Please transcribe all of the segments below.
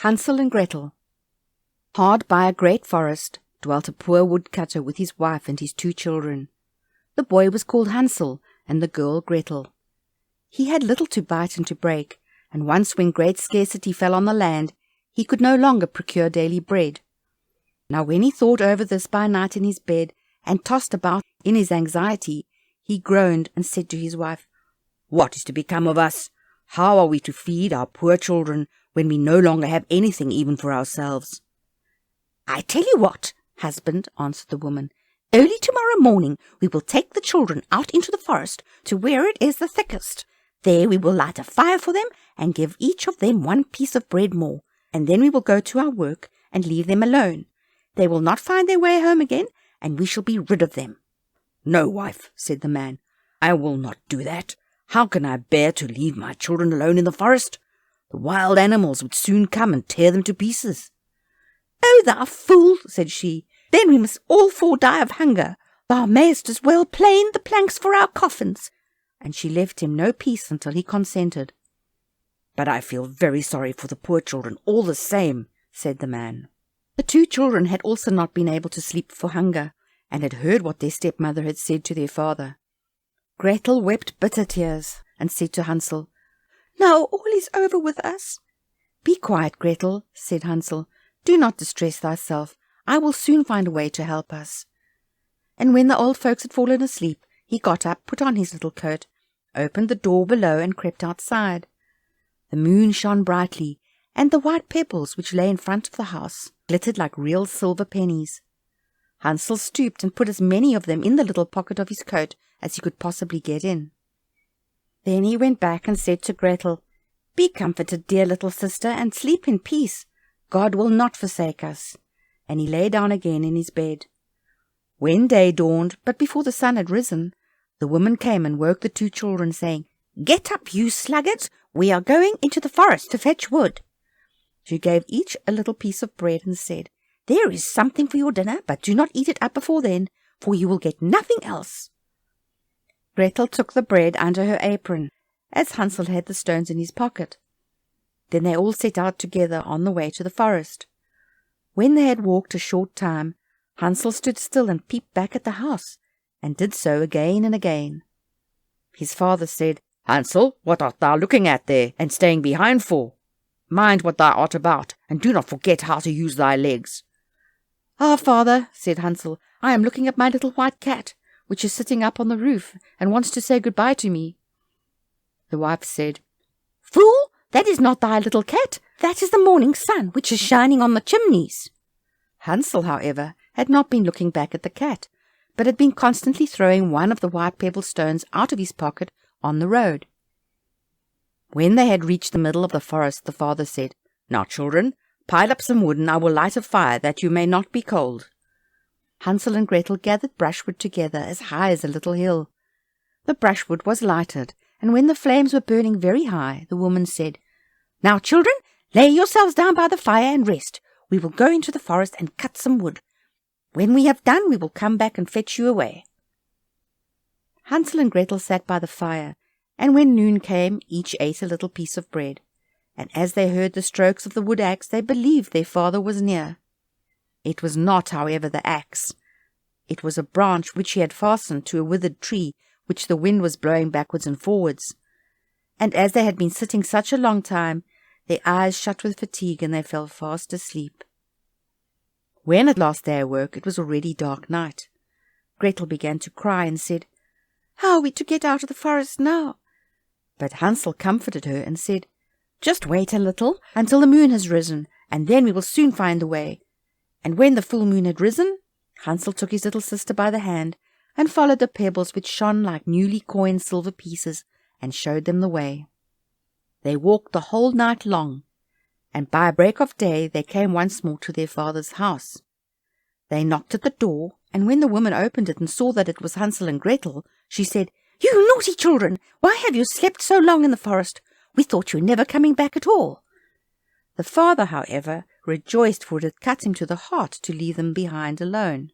Hansel and Gretel. Hard by a great forest dwelt a poor woodcutter with his wife and his 2 children. The boy was called Hansel, and the girl Gretel. He had little to bite and to break, and once when great scarcity fell on the land, he could no longer procure daily bread. Now when he thought over this by night in his bed, and tossed about in his anxiety, he groaned and said to his wife, "What is to become of us? How are we to feed our poor children when we no longer have anything even for ourselves?" "I tell you what, husband," answered the woman, "early tomorrow morning we will take the children out into the forest to where it is the thickest. There we will light a fire for them and give each of them 1 piece of bread more, and then we will go to our work and leave them alone. They will not find their way home again, and we shall be rid of them." "No, wife," said the man, "I will not do that. How can I bear to leave my children alone in the forest? The wild animals would soon come and tear them to pieces." "Oh, thou fool," said she, "then we must all 4 die of hunger. Thou mayest as well plane the planks for our coffins." And she left him no peace until he consented. "But I feel very sorry for the poor children all the same," said the man. The 2 children had also not been able to sleep for hunger, and had heard what their stepmother had said to their father. Gretel wept bitter tears, and said to Hansel, "Now all is over with us." "Be quiet, Gretel," said Hansel. "Do not distress thyself. I will soon find a way to help us." And when the old folks had fallen asleep, he got up, put on his little coat, opened the door below, and crept outside. The moon shone brightly, and the white pebbles which lay in front of the house glittered like real silver pennies. Hansel stooped and put as many of them in the little pocket of his coat as he could possibly get in. Then he went back and said to Gretel, "Be comforted, dear little sister, and sleep in peace. God will not forsake us." And he lay down again in his bed. When day dawned, but before the sun had risen, the woman came and woke the 2 children, saying, "Get up, you sluggards, we are going into the forest to fetch wood." She gave each a little piece of bread and said, "There is something for your dinner, but do not eat it up before then, for you will get nothing else." Gretel took the bread under her apron, as Hansel had the stones in his pocket. Then they all set out together on the way to the forest. When they had walked a short time, Hansel stood still and peeped back at the house, and did so again and again. His father said, "Hansel, what art thou looking at there, and staying behind for? Mind what thou art about, and do not forget how to use thy legs." "Ah, father," said Hansel, "I am looking at my little white cat, which is sitting up on the roof, and wants to say goodbye to me." The wife said, "Fool, that is not thy little cat, that is the morning sun, which is shining on the chimneys." Hansel, however, had not been looking back at the cat, but had been constantly throwing one of the white pebble stones out of his pocket on the road. When they had reached the middle of the forest, the father said, "Now, children, pile up some wood, and I will light a fire, that you may not be cold." Hansel and Gretel gathered brushwood together as high as a little hill. The brushwood was lighted, and when the flames were burning very high, the woman said, "Now, children, lay yourselves down by the fire and rest. We will go into the forest and cut some wood. When we have done, we will come back and fetch you away." Hansel and Gretel sat by the fire, and when noon came, each ate a little piece of bread. And as they heard the strokes of the wood axe, they believed their father was near. It was not, however, the axe. It was a branch which he had fastened to a withered tree, which the wind was blowing backwards and forwards. And as they had been sitting such a long time, their eyes shut with fatigue, and they fell fast asleep. When at last they awoke, it was already dark night. Gretel began to cry and said, "How are we to get out of the forest now?" But Hansel comforted her and said, "Just wait a little until the moon has risen, and then we will soon find the way." And when the full moon had risen, Hansel took his little sister by the hand, and followed the pebbles which shone like newly coined silver pieces, and showed them the way. They walked the whole night long, and by break of day they came once more to their father's house. They knocked at the door, and when the woman opened it and saw that it was Hansel and Gretel, she said, "You naughty children, why have you slept so long in the forest? We thought you were never coming back at all." The father, however, rejoiced, for it had cut him to the heart to leave them behind alone.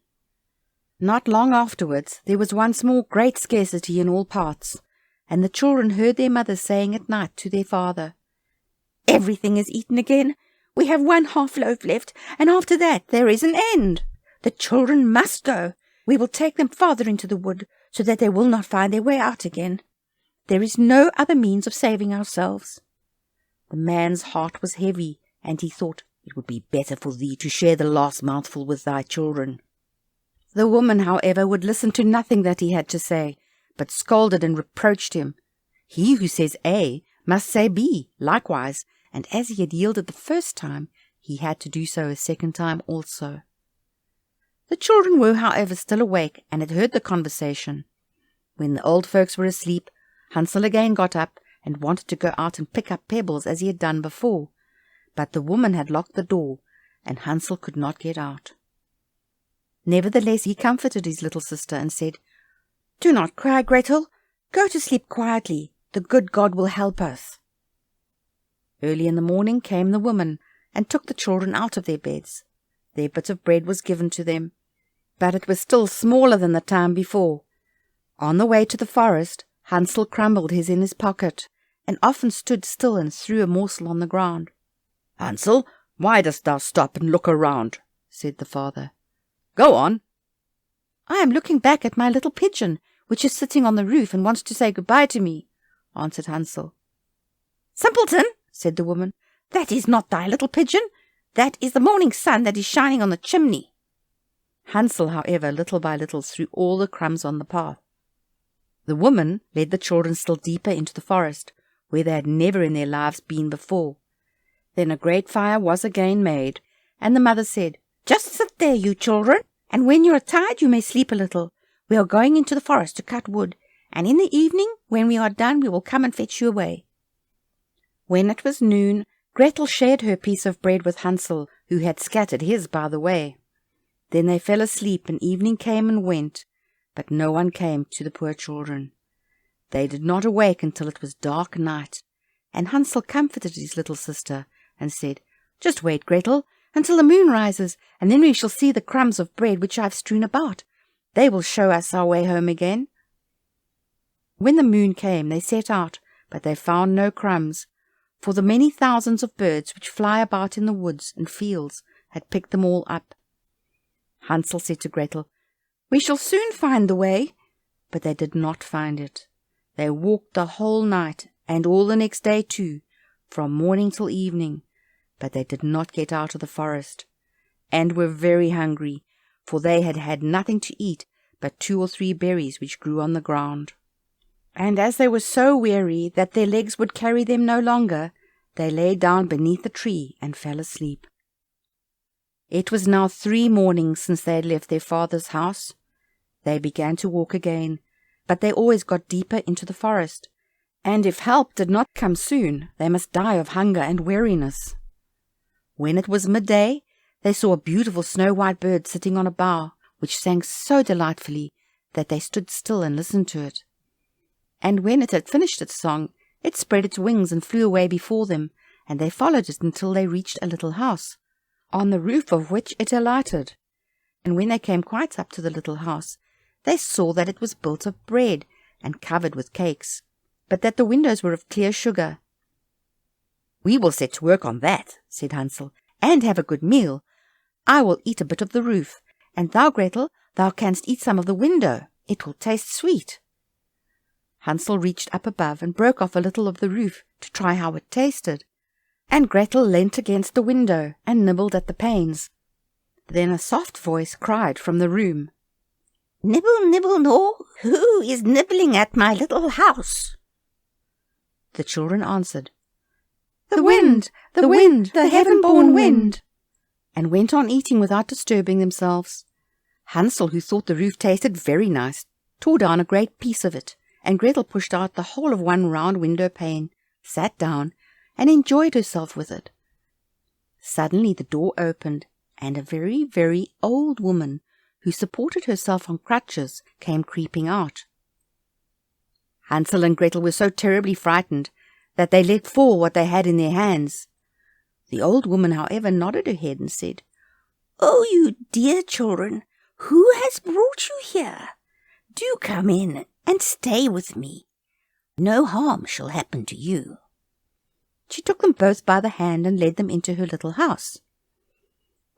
Not long afterwards there was once more great scarcity in all parts, and the children heard their mother saying at night to their father, "Everything is eaten again. We have 1/2 loaf left, and after that there is an end. The children must go. We will take them farther into the wood, so that they will not find their way out again. There is no other means of saving ourselves." The man's heart was heavy, and he thought, "It would be better for thee to share the last mouthful with thy children." The woman, however, would listen to nothing that he had to say, but scolded and reproached him. He who says A must say B likewise, and as he had yielded the first time, he had to do so a second time also. The children were, however, still awake, and had heard the conversation. When the old folks were asleep, Hansel again got up, and wanted to go out and pick up pebbles as he had done before, but the woman had locked the door, and Hansel could not get out. Nevertheless, he comforted his little sister, and said, "Do not cry, Gretel. Go to sleep quietly. The good God will help us." Early in the morning came the woman, and took the children out of their beds. Their bit of bread was given to them, but it was still smaller than the time before. On the way to the forest, Hansel crumbled his in his pocket, and often stood still and threw a morsel on the ground. "Hansel, why dost thou stop and look around?" said the father. "Go on." "I am looking back at my little pigeon, which is sitting on the roof and wants to say goodbye to me," answered Hansel. "Simpleton," said the woman, "that is not thy little pigeon. That is the morning sun that is shining on the chimney." Hansel, however, little by little threw all the crumbs on the path. The woman led the children still deeper into the forest, where they had never in their lives been before. Then a great fire was again made, and the mother said, "Just sit there, you children, and when you are tired you may sleep a little. We are going into the forest to cut wood, and in the evening, when we are done, we will come and fetch you away." When it was noon, Gretel shared her piece of bread with Hansel, who had scattered his by the way. Then they fell asleep, and evening came and went, but no one came to the poor children. They did not awake until it was dark night, and Hansel comforted his little sister, and said, "Just wait, Gretel, until the moon rises, and then we shall see the crumbs of bread which I have strewn about. They will show us our way home again." When the moon came, they set out, but they found no crumbs, for the many thousands of birds which fly about in the woods and fields had picked them all up. Hansel said to Gretel, "We shall soon find the way," but they did not find it. They walked the whole night, and all the next day too, from morning till evening, but they did not get out of the forest, and were very hungry, for they had had nothing to eat but 2 or 3 berries which grew on the ground. And as they were so weary that their legs would carry them no longer, they lay down beneath the tree and fell asleep. It was now 3 mornings since they had left their father's house. They began to walk again, but they always got deeper into the forest, and if help did not come soon, they must die of hunger and weariness. When it was midday, they saw a beautiful snow-white bird sitting on a bough, which sang so delightfully that they stood still and listened to it. And when it had finished its song, it spread its wings and flew away before them, and they followed it until they reached a little house, on the roof of which it alighted. And when they came quite up to the little house, they saw that it was built of bread and covered with cakes, but that the windows were of clear sugar. "We will set to work on that," said Hansel, "and have a good meal. I will eat a bit of the roof, and thou, Gretel, thou canst eat some of the window. It will taste sweet." Hansel reached up above and broke off a little of the roof to try how it tasted, and Gretel leant against the window and nibbled at the panes. Then a soft voice cried from the room, "Nibble, nibble, gnaw, who is nibbling at my little house?" The children answered, the wind, the heaven-born wind," and went on eating without disturbing themselves. Hansel, who thought the roof tasted very nice, tore down a great piece of it, and Gretel pushed out the whole of one round window pane, sat down, and enjoyed herself with it. Suddenly the door opened, and a very, very old woman, who supported herself on crutches, came creeping out. Hansel and Gretel were so terribly frightened that they let fall what they had in their hands. The old woman, however, nodded her head and said, "Oh, you dear children, who has brought you here? Do come in and stay with me. No harm shall happen to you." She took them both by the hand and led them into her little house.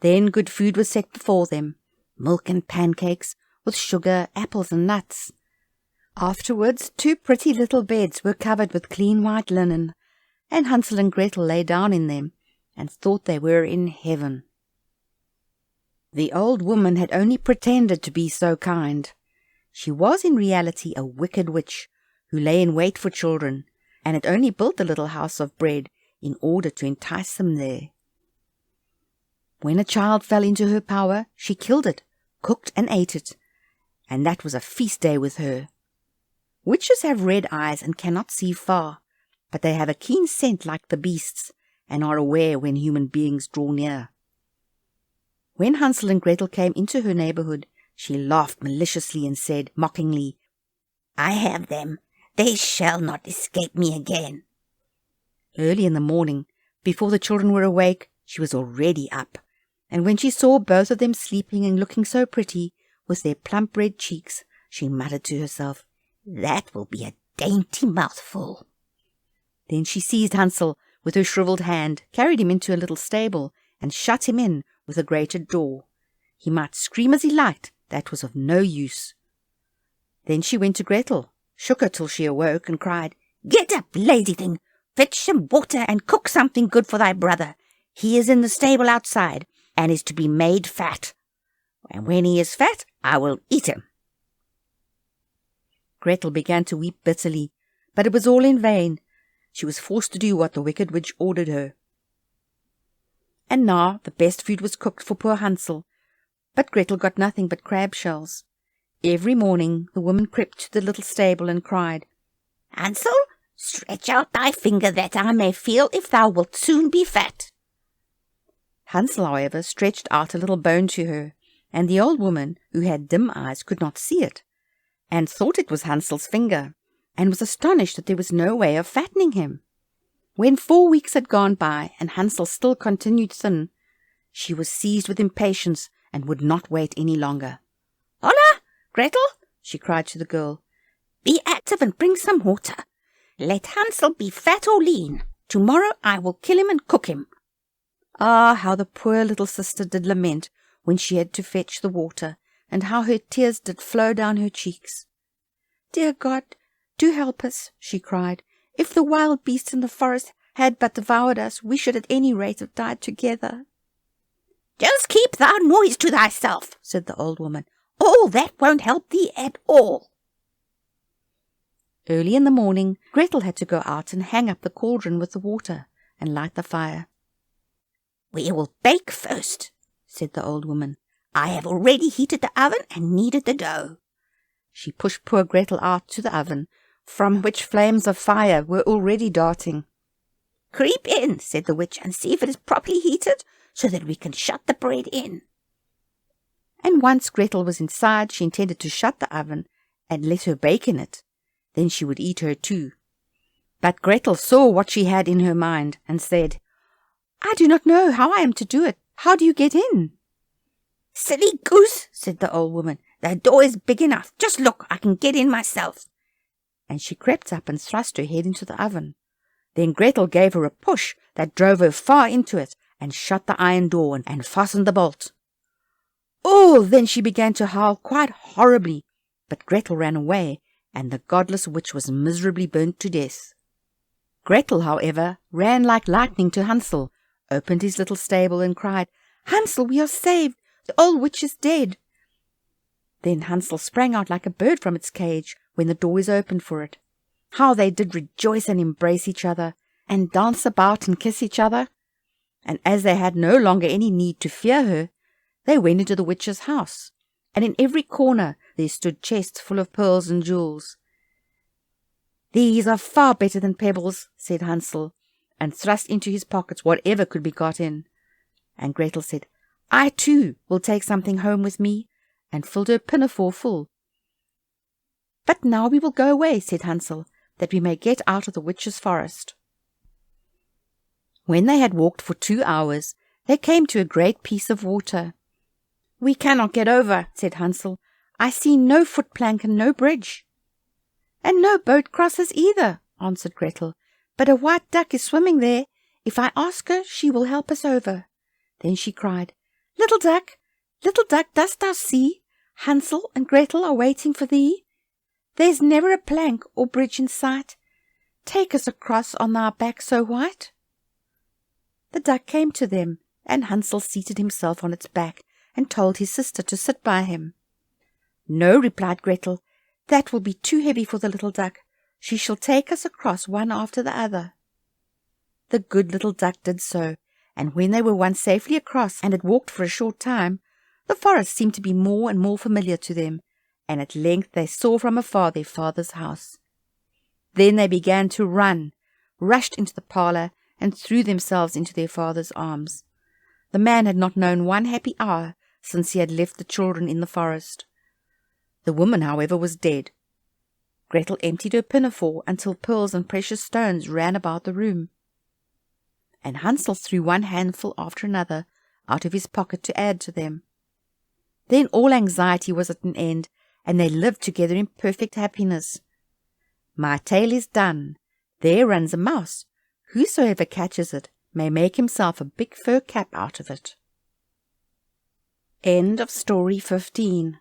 Then good food was set before them, milk and pancakes, with sugar, apples and nuts. Afterwards 2 pretty little beds were covered with clean white linen, and Hansel and Gretel lay down in them, and thought they were in heaven. The old woman had only pretended to be so kind. She was in reality a wicked witch, who lay in wait for children, and had only built the little house of bread in order to entice them there. When a child fell into her power, she killed it, cooked and ate it, and that was a feast day with her. Witches have red eyes and cannot see far, but they have a keen scent like the beasts, and are aware when human beings draw near. When Hansel and Gretel came into her neighbourhood, she laughed maliciously and said mockingly, "I have them. They shall not escape me again." Early in the morning, before the children were awake, she was already up, and when she saw both of them sleeping and looking so pretty, with their plump red cheeks, she muttered to herself, "That will be a dainty mouthful." Then she seized Hansel with her shrivelled hand, carried him into a little stable, and shut him in with a grated door. He might scream as he liked, that was of no use. Then she went to Gretel, shook her till she awoke, and cried, "Get up, lazy thing! Fetch some water and cook something good for thy brother. He is in the stable outside, and is to be made fat. And when he is fat, I will eat him." Gretel began to weep bitterly, but it was all in vain. She was forced to do what the wicked witch ordered her. And now the best food was cooked for poor Hansel, but Gretel got nothing but crab shells. Every morning the woman crept to the little stable and cried, "Hansel, stretch out thy finger that I may feel if thou wilt soon be fat." Hansel, however, stretched out a little bone to her, and the old woman, who had dim eyes, could not see it, and thought it was Hansel's finger, and was astonished that there was no way of fattening him. When 4 weeks had gone by, and Hansel still continued thin, she was seized with impatience, and would not wait any longer. "Holla, Gretel!" she cried to the girl. "Be active and bring some water. Let Hansel be fat or lean. Tomorrow I will kill him and cook him." Ah, how the poor little sister did lament when she had to fetch the water, and how her tears did flow down her cheeks. "Dear God, do help us," she cried. "If the wild beasts in the forest had but devoured us, we should at any rate have died together." "Just keep thy noise to thyself," said the old woman. "All that won't help thee at all." Early in the morning, Gretel had to go out and hang up the cauldron with the water, and light the fire. "We will bake first," said the old woman. "I have already heated the oven and kneaded the dough." She pushed poor Gretel out to the oven, from which flames of fire were already darting. "Creep in," said the witch, "and see if it is properly heated, so that we can shut the bread in." And once Gretel was inside, she intended to shut the oven and let her bake in it. Then she would eat her too. But Gretel saw what she had in her mind, and said, "I do not know how I am to do it. How do you get in?" "Silly goose," said the old woman. "The door is big enough. Just look, I can get in myself." And she crept up and thrust her head into the oven. Then Gretel gave her a push that drove her far into it, and shut the iron door and fastened the bolt. Oh, then she began to howl quite horribly, but Gretel ran away, and the godless witch was miserably burnt to death. Gretel, however, ran like lightning to Hansel, opened his little stable, and cried, "Hansel, we are saved! The old witch is dead!" Then Hansel sprang out like a bird from its cage when the door is opened for it. How they did rejoice and embrace each other, and dance about and kiss each other! And as they had no longer any need to fear her, they went into the witch's house, and in every corner there stood chests full of pearls and jewels. "These are far better than pebbles," said Hansel, and thrust into his pockets whatever could be got in. And Gretel said, "I too will take something home with me," and filled her pinafore full. "But now we will go away," said Hansel, "that we may get out of the witch's forest." When they had walked for 2 hours, they came to a great piece of water. "We cannot get over," said Hansel. "I see no footplank and no bridge." "And no boat crosses either," answered Gretel. but a white duck is swimming there. If I ask her, she will help us over." Then she cried, little duck, dost thou see? Hansel and Gretel are waiting for thee. There's never a plank or bridge in sight. Take us across on thy back so white." The duck came to them, and Hansel seated himself on its back and told his sister to sit by him. "No," replied Gretel, "that will be too heavy for the little duck. She shall take us across one after the other." The good little duck did so, and when they were once safely across and had walked for a short time, the forest seemed to be more and more familiar to them, and at length they saw from afar their father's house. Then they began to run, rushed into the parlour, and threw themselves into their father's arms. The man had not known one happy hour since he had left the children in the forest. The woman, however, was dead. Gretel emptied her pinafore until pearls and precious stones ran about the room, and Hansel threw one handful after another out of his pocket to add to them. Then all anxiety was at an end, and they lived together in perfect happiness. My tale is done. There runs a mouse. Whosoever catches it may make himself a big fur cap out of it. End of story 15.